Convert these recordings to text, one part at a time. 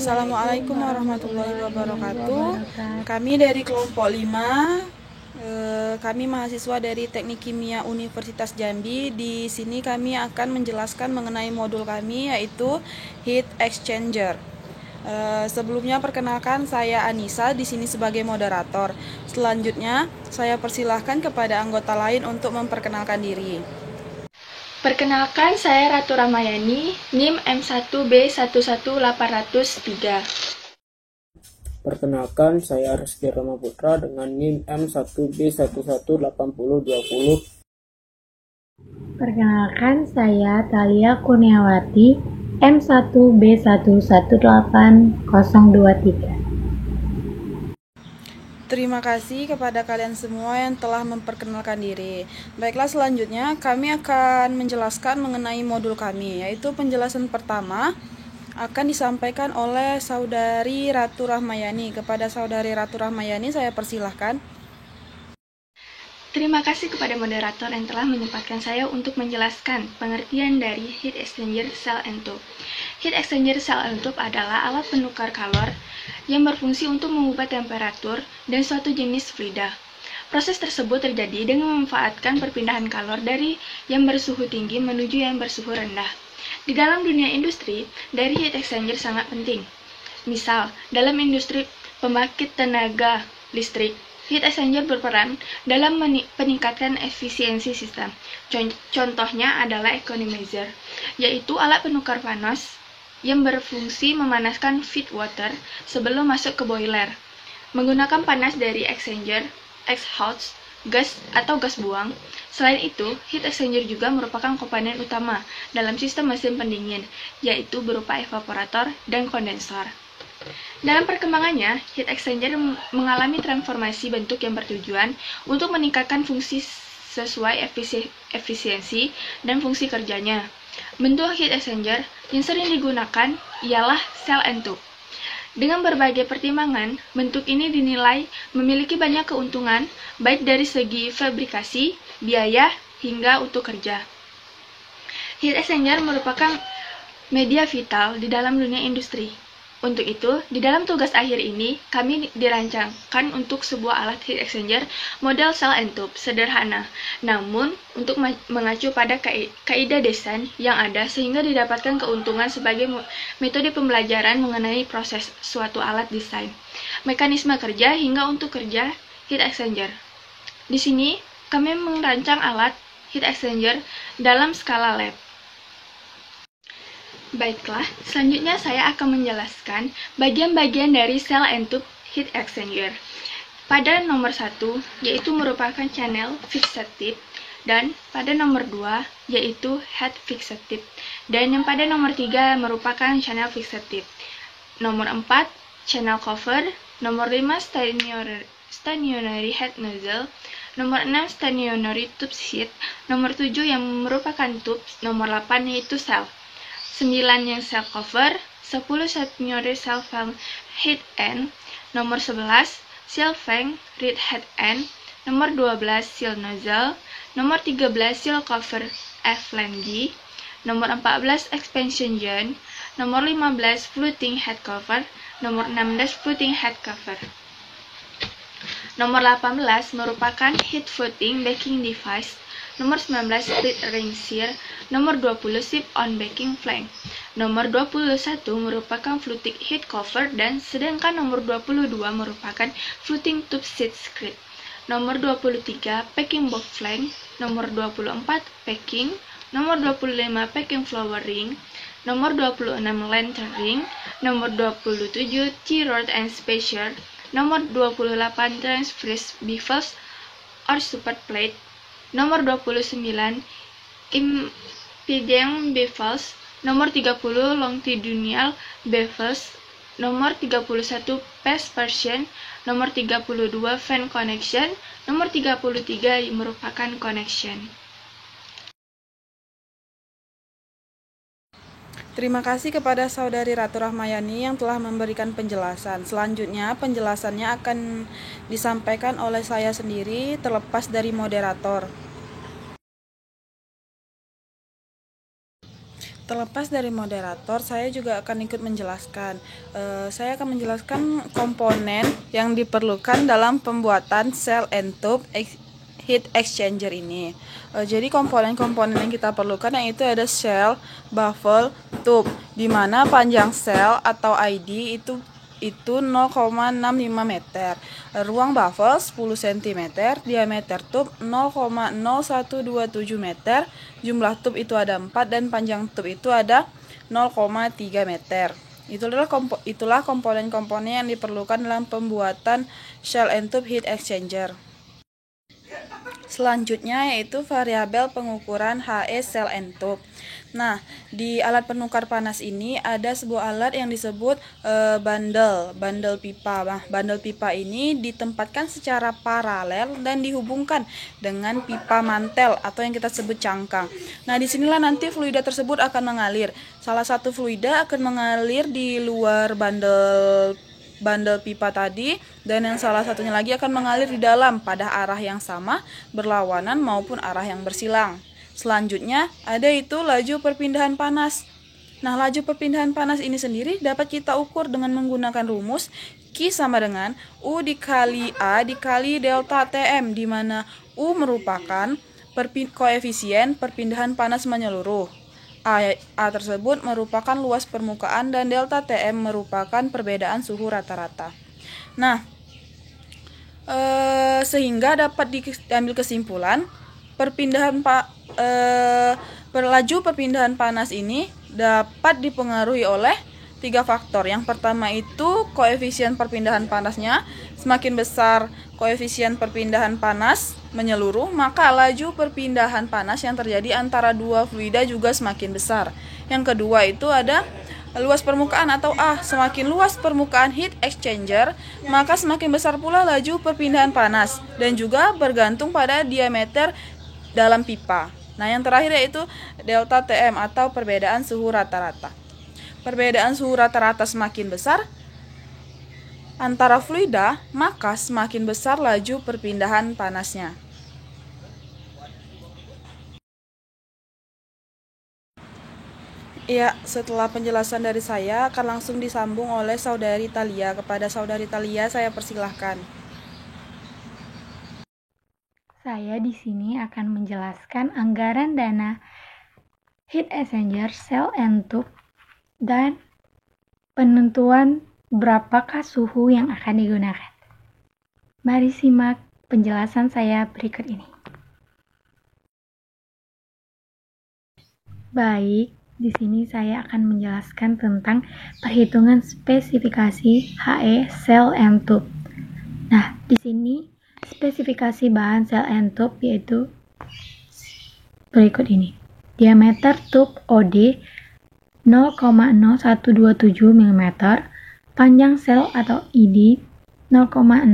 Assalamualaikum warahmatullahi wabarakatuh. Kami dari kelompok 5, kami mahasiswa dari Teknik Kimia Universitas Jambi. Di sini kami akan menjelaskan mengenai modul kami, yaitu Heat Exchanger. Sebelumnya perkenalkan, saya Anissa di sini sebagai moderator. Selanjutnya saya persilahkan kepada anggota lain untuk memperkenalkan diri. Perkenalkan, saya Ratu Ramayani, NIM M1B11803. Perkenalkan, saya Rizky Rama Putra dengan NIM M1B118020. Perkenalkan, saya Thalia Kurniawati, M1B118023. Terima kasih kepada kalian semua yang telah memperkenalkan diri. Baiklah, selanjutnya kami akan menjelaskan mengenai modul kami, yaitu penjelasan pertama akan disampaikan oleh Saudari Ratu Rahmayani. Kepada Saudari Ratu Rahmayani saya persilahkan. Terima kasih kepada moderator yang telah menyempatkan saya untuk menjelaskan pengertian dari Heat Exchanger Cell and Tube. Heat Exchanger Cell and Tube adalah alat penukar kalor yang berfungsi untuk mengubah temperatur dan suatu jenis fluida. Proses tersebut terjadi dengan memanfaatkan perpindahan kalor dari yang bersuhu tinggi menuju yang bersuhu rendah. Di dalam dunia industri, dari heat exchanger sangat penting. Misal, dalam industri pembangkit tenaga listrik, heat exchanger berperan dalam peningkatan efisiensi sistem. Contohnya adalah economizer, yaitu alat penukar panas yang berfungsi memanaskan feed water sebelum masuk ke boiler. Menggunakan panas dari exchanger, exhaust, gas atau gas buang. Selain itu, heat exchanger juga merupakan komponen utama dalam sistem mesin pendingin, yaitu berupa evaporator dan kondensor. Dalam perkembangannya, heat exchanger mengalami transformasi bentuk yang bertujuan untuk meningkatkan fungsi sesuai efisiensi dan fungsi kerjanya. Bentuk heat exchanger yang sering digunakan ialah cell and tube. Dengan berbagai pertimbangan, bentuk ini dinilai memiliki banyak keuntungan, baik dari segi fabrikasi, biaya, hingga untuk kerja. Heat exchanger merupakan media vital di dalam dunia industri. Untuk itu, di dalam tugas akhir ini, kami dirancangkan untuk sebuah alat heat exchanger model cell and tube sederhana, namun untuk mengacu pada kaidah desain yang ada sehingga didapatkan keuntungan sebagai metode pembelajaran mengenai proses suatu alat desain, mekanisme kerja hingga untuk kerja heat exchanger. Di sini, kami merancang alat heat exchanger dalam skala lab. Baiklah, selanjutnya saya akan menjelaskan bagian-bagian dari cell and tube heat exchanger. Pada nomor 1, yaitu merupakan channel fixed tip, dan pada nomor 2, yaitu head fixed tip, dan yang pada nomor 3 merupakan channel fixed tip. Nomor 4, channel cover, nomor 5, stationary head nozzle, nomor 6, stationary tube sheet, nomor 7 yang merupakan tube, nomor 8 yaitu cell. 9 yang cell cover, 10 stationary cell fan head end, nomor 11 seal fan reed head end, nomor 12 seal nozzle, nomor 13 seal cover flange, nomor 14 expansion joint, nomor 15 floating head cover, nomor 16 floating head cover. Nomor 18 merupakan heat floating backing device, nomor 19 split ring shear, nomor 20 zip on backing flank, nomor 21 merupakan floating heat cover dan sedangkan nomor 22 merupakan floating tube sheet script, nomor 23 packing box flank, nomor 24 packing, nomor 25 packing flower ring, nomor 26 lantern ring, nomor 27 T-rod and spacer, nomor 28 transverse bevels or support plate, nomor 29 impedance bevels, nomor 30 longitudinal bevels, nomor 31 pass portion, nomor 32 fan connection, nomor 33 merupakan connection. Terima kasih kepada Saudari Ratu Rahmayani yang telah memberikan penjelasan. Selanjutnya, penjelasannya akan disampaikan oleh saya sendiri terlepas dari moderator. Terlepas dari moderator, saya juga akan ikut menjelaskan. Saya akan menjelaskan komponen yang diperlukan dalam pembuatan cell and tube heat exchanger ini. Jadi komponen-komponen yang kita perlukan yaitu ada shell, baffle, tube, di mana panjang sel atau ID itu 0,65 meter, ruang baffle 10 cm, diameter tube 0,0127 meter, jumlah tube itu ada 4 dan panjang tube itu ada 0,3 meter. Itulah komponen-komponen yang diperlukan dalam pembuatan shell and tube heat exchanger. Selanjutnya yaitu variabel pengukuran HE cell and tube. Nah, di alat penukar panas ini ada sebuah alat yang disebut bandel pipa. Nah, bandel pipa ini ditempatkan secara paralel dan dihubungkan dengan pipa mantel atau yang kita sebut cangkang. Nah, disinilah nanti fluida tersebut akan mengalir. Salah satu fluida akan mengalir di luar bandel pipa tadi, dan yang salah satunya lagi akan mengalir di dalam pada arah yang sama, berlawanan maupun arah yang bersilang. Selanjutnya ada itu laju perpindahan panas. Nah, laju perpindahan panas ini sendiri dapat kita ukur dengan menggunakan rumus Q sama dengan U dikali A dikali delta Tm, di mana U merupakan koefisien perpindahan panas menyeluruh. A tersebut merupakan luas permukaan dan delta Tm merupakan perbedaan suhu rata-rata. Nah, sehingga dapat diambil kesimpulan laju perpindahan panas ini dapat dipengaruhi oleh 3 faktor. Yang pertama itu koefisien perpindahan panasnya. Semakin besar koefisien perpindahan panas menyeluruh, maka laju perpindahan panas yang terjadi antara dua fluida juga semakin besar. Yang kedua itu ada luas permukaan atau A. Semakin luas permukaan heat exchanger, maka semakin besar pula laju perpindahan panas, dan juga bergantung pada diameter dalam pipa. Nah, yang terakhir yaitu delta Tm atau perbedaan suhu rata-rata. Perbedaan suhu rata-rata semakin besar antara fluida, maka semakin besar laju perpindahan panasnya. Ya, setelah penjelasan dari saya akan langsung disambung oleh Saudari Thalia. Kepada Saudari Thalia saya persilahkan. Saya di sini akan menjelaskan anggaran dana heat exchanger cell and tube dan penentuan berapakah suhu yang akan digunakan. Mari simak penjelasan saya berikut ini. Baik, di sini saya akan menjelaskan tentang perhitungan spesifikasi HE cell and tube. Nah, di sini spesifikasi bahan cell and tube yaitu berikut ini. Diameter tube OD 0,0127 mm, panjang sel atau ID 0,6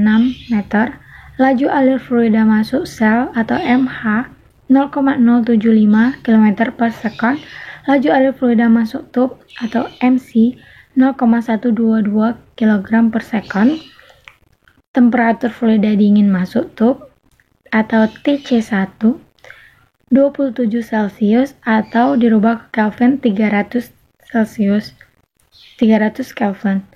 meter, laju alir fluida masuk sel atau MH 0,075 km per sekon, laju alir fluida masuk tube atau MC 0,122 kg per sekon, temperatur fluida dingin masuk tube atau TC1 27 Celcius atau dirubah ke Kelvin 300 Celcius 300 Kelvin.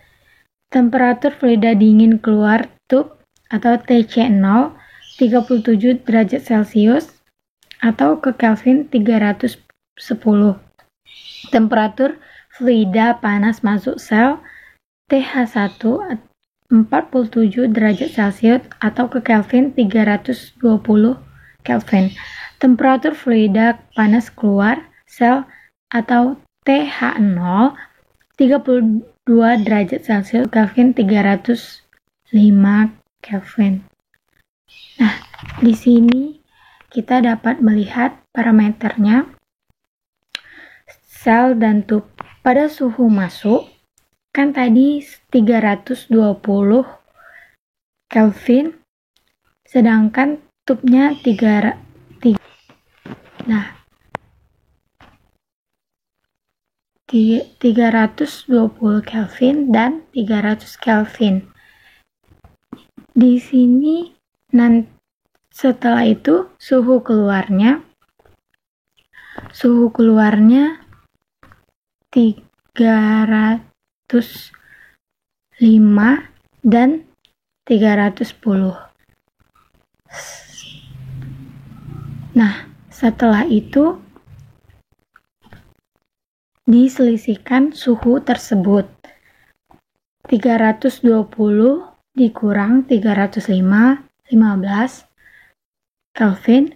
Temperatur fluida dingin keluar tube atau TC0 37 derajat Celcius atau ke Kelvin 310. Temperatur fluida panas masuk sel TH1 47 derajat Celcius atau ke Kelvin 320 Kelvin. Temperatur fluida panas keluar sel atau TH0 32 derajat Celcius Kelvin 305 Kelvin. Nah, di sini kita dapat melihat parameternya sel dan tube. Pada suhu masuk kan tadi 320 Kelvin, sedangkan tubnya 3. Nah, 320 Kelvin dan 300 Kelvin. Di sini setelah itu suhu keluarnya 305 dan 310. Nah, setelah itu diselisihkan suhu tersebut. 320 dikurang 305, 15 Kelvin,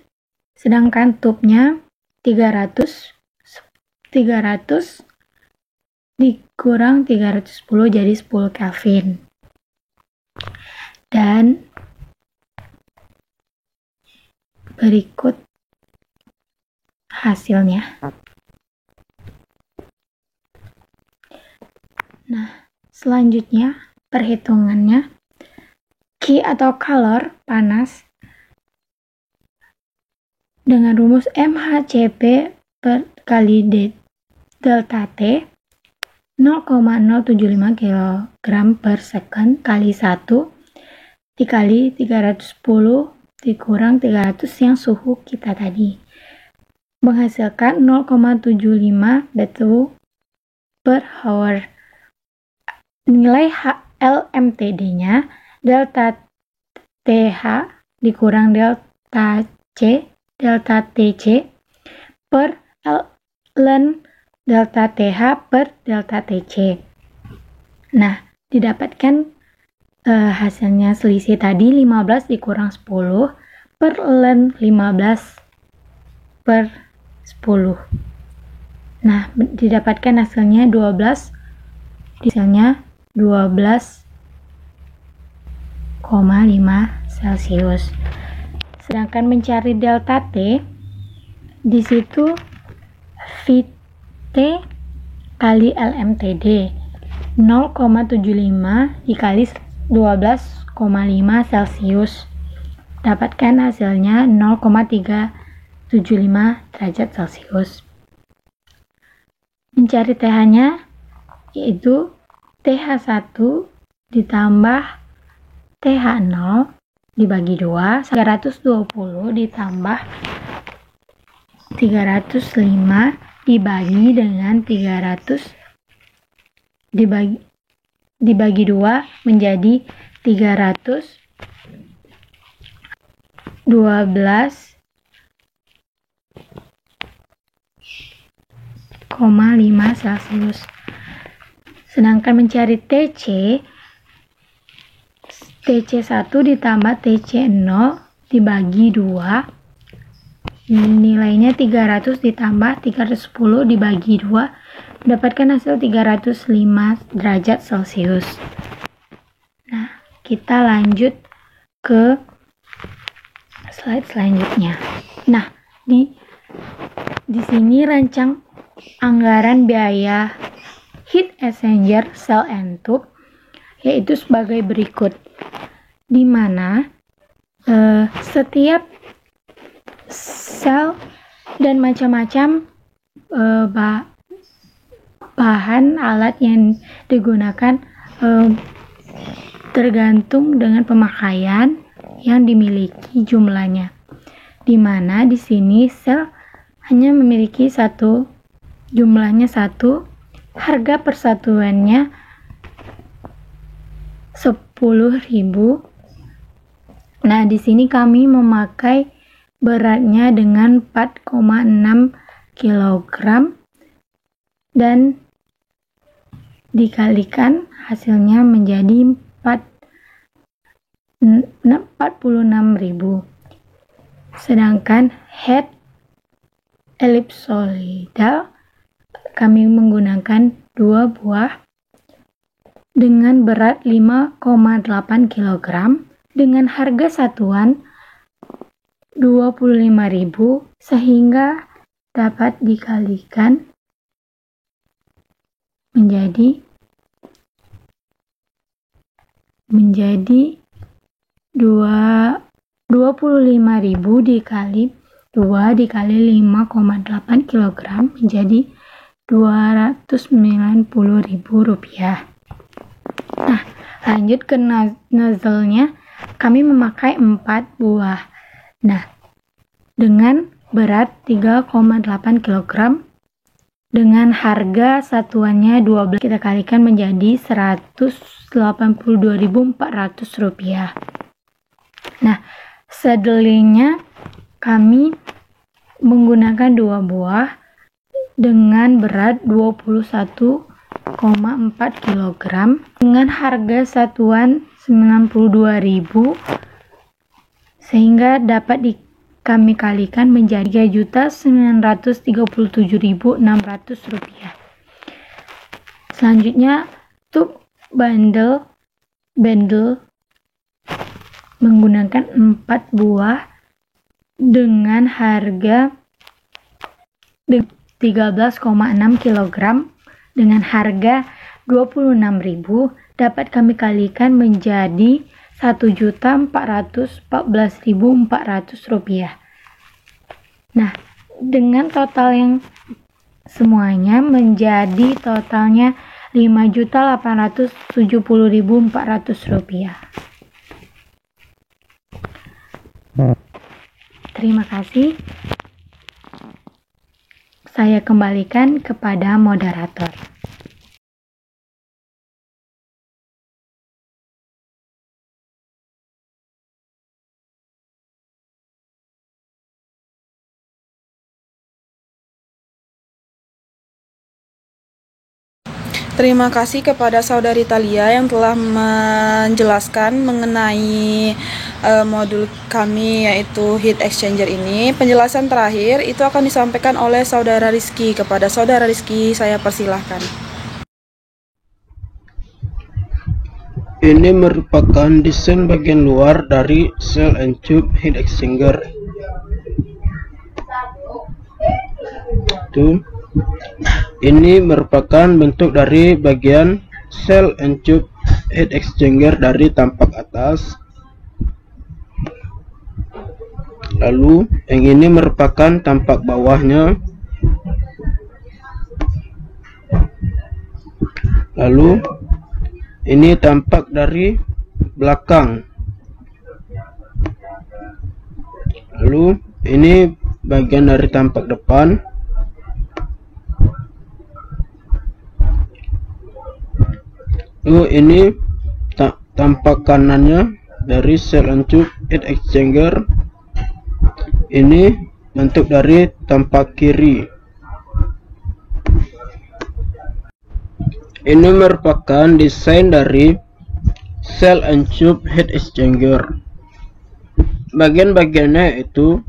sedangkan tubnya 300 dikurang 310 jadi 10 Kelvin. Dan berikut hasilnya. Nah, selanjutnya perhitungannya. Q atau kalor panas dengan rumus MHCP per kali delta T 0,075 kg per second kali 1 dikali 310 dikurang 300 yang suhu kita tadi menghasilkan 0,75 BTU per hour. Nilai LMTD-nya delta TH dikurang delta TC per ln delta TH per delta TC. Nah, didapatkan hasilnya selisih tadi 15 dikurang 10 per ln 15 per 10. Nah, didapatkan hasilnya 12 Celcius. Sedangkan mencari delta T, di situ VT kali LMTD 0,75 dikali 12,5 Celcius. Dapatkan hasilnya 0,375 derajat Celcius. Mencari TH-nya yaitu TH1 ditambah TH0 dibagi 2, 120 ditambah 305 dibagi dengan 300 dibagi 2 menjadi 312,5 Celcius. Sedangkan mencari TC1 ditambah TC0 dibagi 2, nilainya 300 ditambah 310 dibagi 2, mendapatkan hasil 305 derajat Celcius. Nah, kita lanjut ke slide selanjutnya. Nah, di sini rancang anggaran biaya heat exchanger cell and tube yaitu sebagai berikut, di mana setiap sel dan macam-macam bahan alat yang digunakan tergantung dengan pemakaian yang dimiliki jumlahnya, di mana di sini sel hanya memiliki jumlahnya 1, harga persatuannya 10.000. Nah, di sini kami memakai beratnya dengan 4,6 kg dan dikalikan hasilnya menjadi 46.000. Sedangkan head ellipsoidal kami menggunakan 2 buah dengan berat 5,8 kg dengan harga satuan 25.000 sehingga dapat dikalikan menjadi 25.000 dikali 2 dikali 5,8 kg menjadi Rp290.000. Nah, lanjut ke nozzle-nya, kami memakai 4 buah. Nah, dengan berat 3,8 kg dengan harga satuannya 12, kita kalikan menjadi Rp182.400. Nah, sedelingnya kami menggunakan 2 buah dengan berat 21,4 kg dengan harga satuan 92.000, sehingga dapat kami kalikan menjadi Rp3.937.600. Selanjutnya, untuk bundle menggunakan 4 buah dengan harga 13,6 kg dengan harga 26.000 dapat kami kalikan menjadi Rp1.414.400. Nah, dengan total yang semuanya menjadi totalnya Rp5.870.400. Terima kasih. Saya kembalikan kepada moderator. Terima kasih kepada Saudari Thalia yang telah menjelaskan mengenai modul kami, yaitu heat exchanger ini. Penjelasan terakhir itu akan disampaikan oleh Saudara Rizky. Kepada Saudara Rizky, saya persilahkan. Ini merupakan desain bagian luar dari cell and tube heat exchanger. Ini merupakan bentuk dari bagian cell and tube heat exchanger dari tampak atas. Lalu yang ini merupakan tampak bawahnya. Lalu ini tampak dari belakang. Lalu ini bagian dari tampak depan. Lalu ini tampak kanannya dari cell and tube heat exchanger. Ini bentuk dari tampak kiri. Ini merupakan desain dari cell and tube heat exchanger. Bagian-bagiannya itu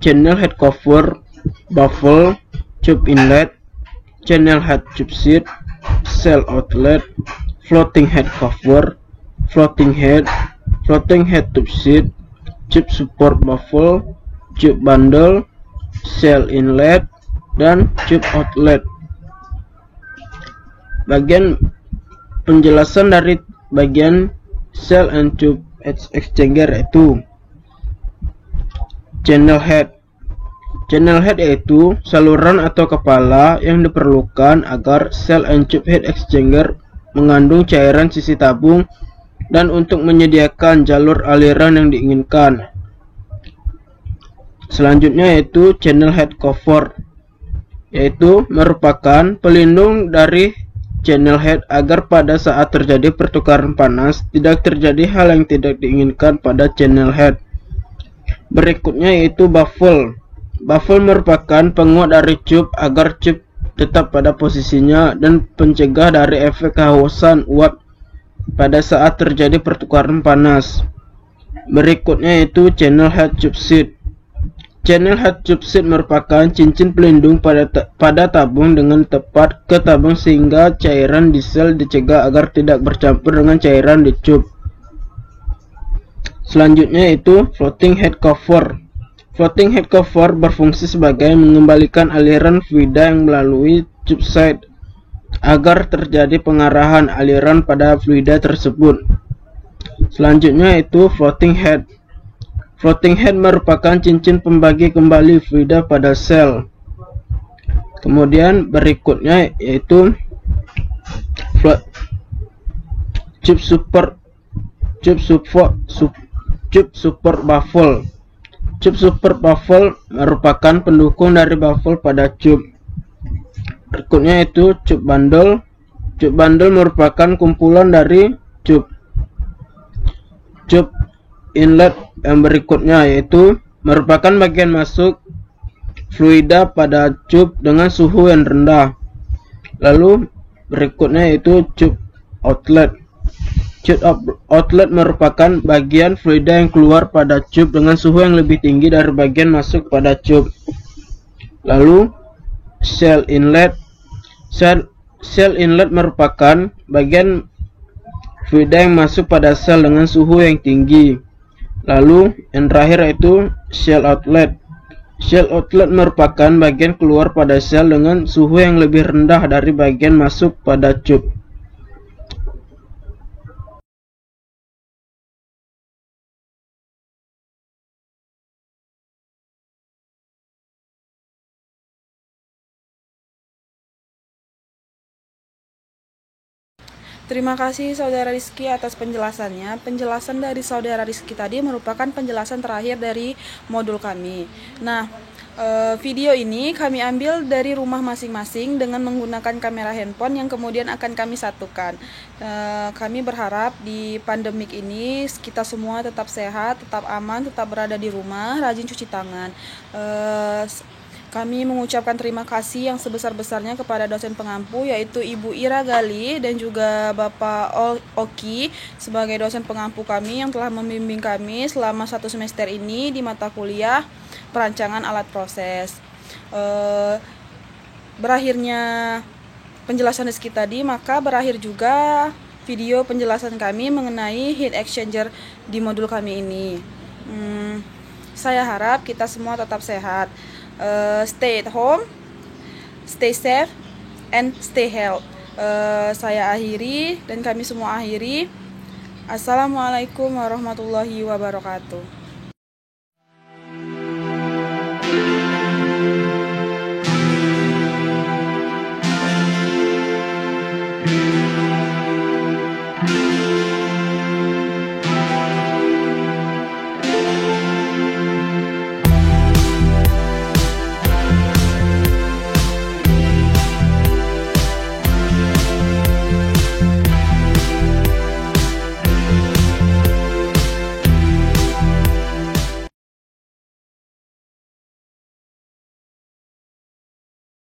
channel head cover, baffle, tube inlet, channel head tube seat, cell outlet, floating head cover, floating head tube seat, tube support baffle, tube bundle, cell inlet, dan tube outlet. Bagian penjelasan dari bagian cell and tube exchanger itu channel head. Channel head yaitu saluran atau kepala yang diperlukan agar cell and tube heat exchanger mengandung cairan sisi tabung dan untuk menyediakan jalur aliran yang diinginkan. Selanjutnya yaitu channel head cover, yaitu merupakan pelindung dari channel head agar pada saat terjadi pertukaran panas tidak terjadi hal yang tidak diinginkan pada channel head. Berikutnya yaitu baffle. Baffle merupakan penguat dari tube agar tube tetap pada posisinya dan pencegah dari efek kehausan uap pada saat terjadi pertukaran panas. Berikutnya yaitu channel head tube seat. Channel head tube seat merupakan cincin pelindung pada tabung dengan tepat ke tabung sehingga cairan di sel dicegah agar tidak bercampur dengan cairan di tube. Selanjutnya yaitu floating head cover. Floating head cover berfungsi sebagai mengembalikan aliran fluida yang melalui tube side agar terjadi pengarahan aliran pada fluida tersebut. Selanjutnya yaitu floating head. Floating head merupakan cincin pembagi kembali fluida pada sel. Kemudian berikutnya yaitu tube support baffle. Tube support baffle merupakan pendukung dari baffle pada tube. berikutnya itu cup bundle. Cup bundle merupakan kumpulan dari cup inlet yang berikutnya, yaitu merupakan bagian masuk fluida pada cup dengan suhu yang rendah. Lalu berikutnya yaitu cup outlet. Cup outlet merupakan bagian fluida yang keluar pada cup dengan suhu yang lebih tinggi dari bagian masuk pada cup. Lalu cell inlet. Cell inlet merupakan bagian fluida yang masuk pada sel dengan suhu yang tinggi. Lalu yang terakhir yaitu cell outlet. Cell outlet merupakan bagian keluar pada sel dengan suhu yang lebih rendah dari bagian masuk pada cup. Terima kasih Saudara Rizky atas penjelasannya. Penjelasan dari Saudara Rizky tadi merupakan penjelasan terakhir dari modul kami. Nah, video ini kami ambil dari rumah masing-masing dengan menggunakan kamera handphone yang kemudian akan kami satukan. Kami berharap di pandemik ini kita semua tetap sehat, tetap aman, tetap berada di rumah, rajin cuci tangan. Kami mengucapkan terima kasih yang sebesar-besarnya kepada dosen pengampu, yaitu Ibu Ira Gali dan juga Bapak Oki sebagai dosen pengampu kami yang telah membimbing kami selama 1 semester ini di mata kuliah perancangan alat proses. Berakhirnya penjelasan Rizky tadi, maka berakhir juga video penjelasan kami mengenai heat exchanger di modul kami ini. Saya harap kita semua tetap sehat. Stay at home, stay safe, and stay healthy. Saya akhiri dan kami semua akhiri. Assalamualaikum warahmatullahi wabarakatuh.